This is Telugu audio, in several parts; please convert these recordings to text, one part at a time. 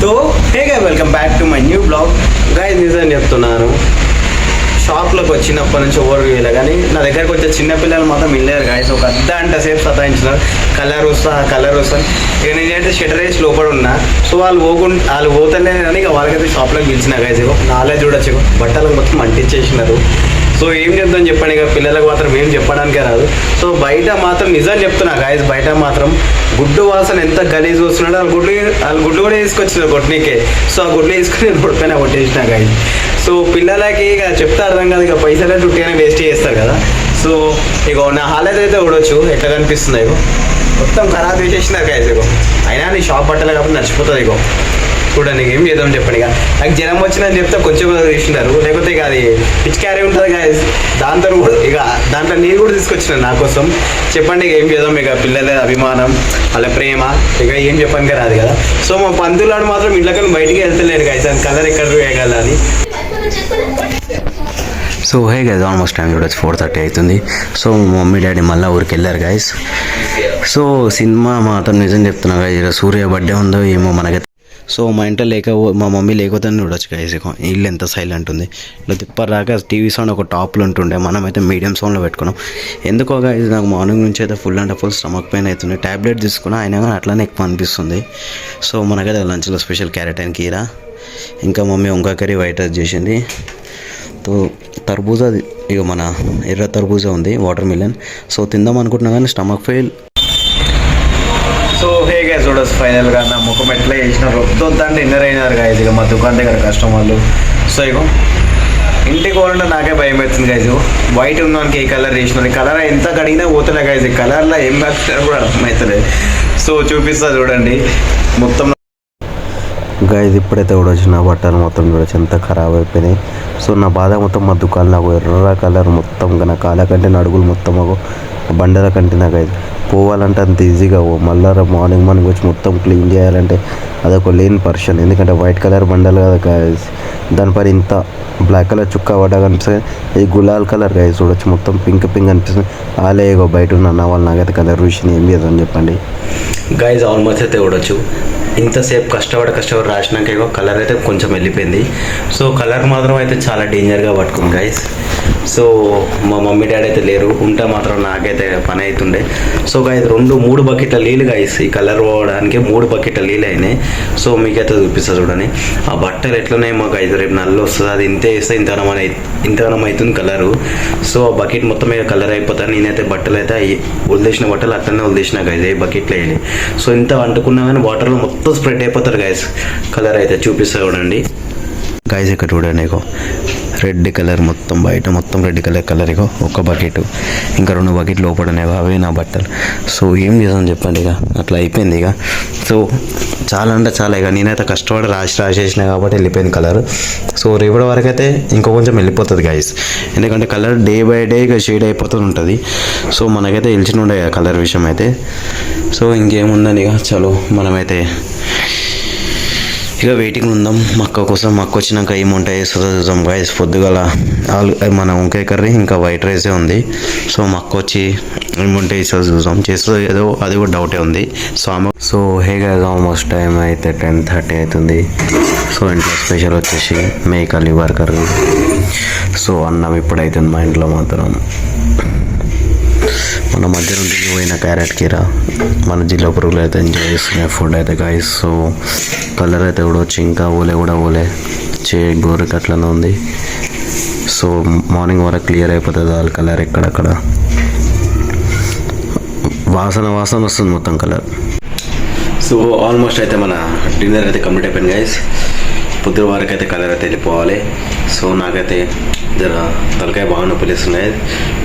So hey guys welcome back to my new blog. Guys నిజం చెప్తున్నాను, షాప్లోకి వచ్చినప్పటి నుంచి ఎవరు వేయలే, కానీ నా దగ్గరకు వచ్చే చిన్నపిల్లలు మాత్రం వెళ్ళారు గాయస్. ఒక అర్ధ సేపు సతాయించినారు, కలర్ వస్తా. ఇక నేనైతే షటర్ వేసి లోపల ఉన్నా. సో వాళ్ళు పోతలే కానీ ఇక వాళ్ళకైతే షాప్లోకి పిలిచిన గాయస్. నాలే చూడొచ్చు, బట్టలకు మొత్తం అంటించేసినారు. సో ఏం చెప్తాం చెప్పండి, ఇక పిల్లలకు మాత్రం ఏం చెప్పడానికే రాదు. సో బయట మాత్రం నిజం చెప్తున్నా గాయస్, బయట మాత్రం గుడ్డు వాసన ఎంత గలీజ్ వస్తున్నాడో వాళ్ళు గుడ్లు కూడా వేసుకొచ్చిన కొట్టినీకే. సో ఆ గుడ్లు వేసుకుని కొట్టుకొని కొట్టేసిన గాయస్. సో పిల్లలకి ఇక చెప్తే అర్థం కాదు, ఇక పైసలే చుట్టిగానే వేస్ట్ చేస్తారు కదా. సో ఇక నా హాలైతే అయితే చూడొచ్చు ఎట్లా కనిపిస్తుంది. ఇగో మొత్తం ఖరాబ్ చేసేసినారు గాయస్. ఇగో అయినా నీ షాప్ బట్టలే కాబట్టి నచ్చిపోతుంది. ఇగో చూడండి, ఏం చేద్దాం చెప్పండి. ఇక నాకు జ్వరం వచ్చిందని చెప్తే కొంచెం చేసినారు, లేకపోతే ఇక అది పిచ్చికారీ ఉంటుంది గాయస్. దాంట్లో నీరు కూడా తీసుకొచ్చినారు నా కోసం. చెప్పండి ఇక ఏం చేద్దాం, ఇక పిల్లల అభిమానం, వాళ్ళ ప్రేమ, ఇక ఏం చెప్పడానికి రాదు కదా. సో మా పంతులాడు మాత్రం ఇంట్లోకి బయటికి వెళ్తలేరు గాయస్, అని కలర్ ఎక్కడ వేయగల అని. So hey guys, almost time చూడొచ్చు 4:30 అవుతుంది. సో మా మమ్మీ డాడీ మళ్ళీ ఊరికి వెళ్ళారు గాయస్. సో సినిమా మాత్రం నిజం చెప్తున్నా గాయస్, ఇలా సూర్య బర్త్డే ఉందో ఏమో మనకైతే. సో మా ఇంట్లో మా మమ్మీ లేకపోతే చూడొచ్చు గాయస్. ఇల్లు ఎంత సైలెంట్ ఉంది. ఇట్లా తిప్పరాక టీవీ సౌండ్ ఒక టాప్లో ఉంటుండే, మనమైతే మీడియం సౌండ్లో పెట్టుకున్నాం. ఎందుకో గాయస్ నాకు మార్నింగ్ నుంచి అయితే ఫుల్ అంటే ఫుల్ స్టమక్ పెయిన్ అవుతుంది. ట్యాబ్లెట్ తీసుకున్నా అయినా కానీ అట్లానే ఎక్కువ అనిపిస్తుంది. సో మనకైతే లంచ్లో స్పెషల్ క్యారెట్ అండ్ కీరా, ఇంకా మమ్మీ వంకాయ కర్రీ వైట్ రైస్ చేసింది. తో తర్బూజా, ఇక మన ఎర్ర తర్బూజా ఉంది, వాటర్ మిలన్. సో తిందాం అనుకుంటున్నా కానీ stomach fail. So hey guys చూడొచ్చు, ఫైనల్గా నా ముఖం ఎట్లా చేసిన రొద్దంటే డిన్నర్ అయినారు గాయస్. ఇక మా దుకాణం దగ్గర కస్టమర్లు. సో ఇగో ఇంటికి పోవాలంటే నాకే భయం అవుతుంది గాయస్. వైట్ ఉన్నానికి ఏ కలర్ వేసినారు, కలర్ ఎంత కడిగినా పోతలే గాయస్. కలర్లో ఏం కలుపుతారో కూడా అర్థమవుతలేదు. సో చూపిస్తా చూడండి మొత్తం గాయస్. ఇప్పుడైతే చూడొచ్చు నా బట్టలు మొత్తం చూడొచ్చు ఎంత ఖరాబ్ అయిపోయినాయి. సో నా బాధ మొత్తం మా దుకాణం నాకు ఎర్ర కలర్ మొత్తం, నా కాళ్ళ కంటే నడుగులు మొత్తం మాకు బండల కంటే నాకు అయితే పోవాలంటే అంత ఈజీగా మళ్ళీ మార్నింగ్ వచ్చి మొత్తం క్లీన్ చేయాలంటే అదొక లేని పర్సన్. ఎందుకంటే వైట్ కలర్ బండలు కదా గాయస్, దానిపైన ఇంత బ్లాక్ కలర్ చుక్క పడ్డా కనిపిస్తుంది. ఇది గులాల్ కలర్ గాయస్, చూడొచ్చు మొత్తం పింక్ అనిపిస్తుంది. ఆలే బయట ఉన్న వాళ్ళు నాకైతే కలర్ విషయం ఏం చేద్దాం చెప్పండి గాయస్. ఆల్మోస్ట్ అయితే చూడొచ్చు ఇంతసేపు కష్టపడి రాసినాక ఏమో కలర్ అయితే కొంచెం వెళ్ళిపోయింది. సో కలర్ మాత్రం అయితే చాలా డేంజర్గా పట్టుకుంది గాయస్. సో మా మమ్మీ డాడీ అయితే లేరు, ఉంటే మాత్రం నాకైతే పని అవుతుండే. సో గాయస్ 3 బకెట్ల నీళ్ళు గాయస్, ఈ కలర్ పోవడానికి 3 బకెట్ల నీళ్ళు అయినాయి. సో మీకైతే చూపిస్తా చూడండి ఆ బట్టలు ఎట్లనేమో గాయస్. రేపు నల్లు వస్తుంది, అది ఇంతే వేస్తే ఇంతగానం అవుతుంది కలరు. సో ఆ బకెట్ మొత్తం కలర్ అయిపోతాను. నేనైతే బట్టలు అయితే వదిలేసిన బట్టలు అట్లనే వదిలేసిన గాయస్, ఏ బకెట్లో వేయాలి. సో ఇంత వండుకున్నా కానీ వాటర్లో మొత్తం స్ప్రెడ్ అయిపోతారు గాయస్ కలర్ అయితే. చూపిస్తా చూడండి గాయస్, ఇక్కడ చూడండి ఇగో రెడ్ కలర్ మొత్తం, బయట మొత్తం రెడ్ కలర్ ఇగో ఒక బకెట్, ఇంకా 2 బకెట్లు లోపడనే అవే నా బట్టలు. సో ఏం చేద్దాం చెప్పండి, ఇక అట్లా అయిపోయింది ఇక. సో చాలా అంటే చాలా, ఇక నేనైతే కష్టపడి రాసేసిన కాబట్టి వెళ్ళిపోయింది కలర్. సో రేపటి వరకు అయితే ఇంకో కొంచెం వెళ్ళిపోతుంది గాయస్, ఎందుకంటే కలర్ డే బై డే ఇక షేడ్ అయిపోతూ ఉంటుంది. సో మనకైతే తెలిసిన ఉండే కలర్ విషయం అయితే. సో ఇంకేముందని ఇక చలో మనమైతే ఇక వెయిటింగ్ ఉందాం మక్క కోసం. మక్క వచ్చినాక ఏముంటాయి చూద్దాం గాయస్. పొద్దుగల మన వంకాయ కర్రీ ఇంకా వైట్ రైసే ఉంది. సో మక్క వచ్చి ఏముంటాయి చూద్దాం, చేస్తుంది ఏదో అది కూడా డౌటే ఉంది. So hey guys, almost time అయితే 10:30 అవుతుంది. సో ఇంట్లో స్పెషల్ వచ్చేసి మేక లివర్ కర్రీ. సో అన్నం ఇప్పుడైతుంది మా ఇంట్లో మాత్రం. మన మధ్య నుండి పోయిన క్యారెట్ కీరా, మన జిల్లా పురుగులు అయితే ఎంజాయ్ చేస్తున్నాయి ఫుడ్ అయితే గాయస్. సో కలర్ అయితే కూడా వచ్చి ఇంకా ఓలే గోరికి అట్లనే ఉంది. సో మార్నింగ్ వరకు క్లియర్ అయిపోతుంది వాళ్ళ కలర్. ఎక్కడక్కడ వాసన వస్తుంది మొత్తం కలర్. సో ఆల్మోస్ట్ అయితే మన డిన్నర్ అయితే కంప్లీట్ అయిపోయింది గైస్. పొద్దున వరకు అయితే కలర్ అయితే వెళ్ళిపోవాలి. సో నాకైతే జర తలకాయ బాగా నొప్పి లేస్తున్నాయి.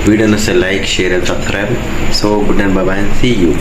వీడియో నచ్చితే like, share and subscribe. So good and bye bye, see you.